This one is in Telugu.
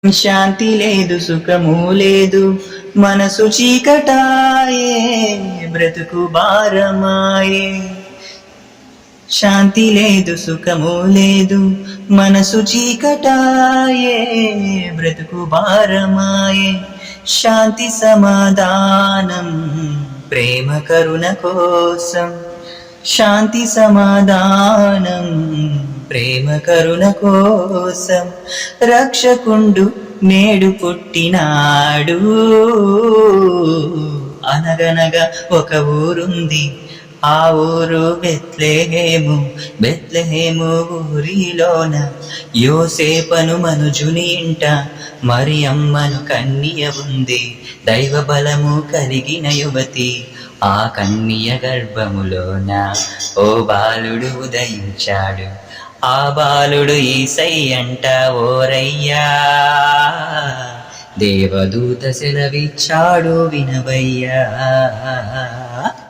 శాంతి లేదు సుఖము లేదు మనసు చీకటాయే బ్రతుకు భారమాయే శాంతి లేదు సుఖము లేదు మనసు చీకటాయే బ్రతుకు భారమాయే శాంతి సమాధానం ప్రేమ కరుణ కోసం శాంతి సమాధానం ప్రేమ కరుణ కోసం రక్షకుండు నేడు పుట్టినాడు. అనగనగా ఒక ఊరుంది, ఆ ఊరు బెత్లెహేము. బెత్లెహేము ఊరిలోన యోసేపను మనుజుని ఇంట మరియమ్మను కన్య ఉంది. దైవ బలము కలిగిన యువతి ఆ కన్య గర్భములోన ఓ బాలుడు ఉదయించాడు. ఆ బాలుడు యేసయ్యంట ఓరయ్యా, దేవదూత సెలవిచ్చాడు వినవయ్యా.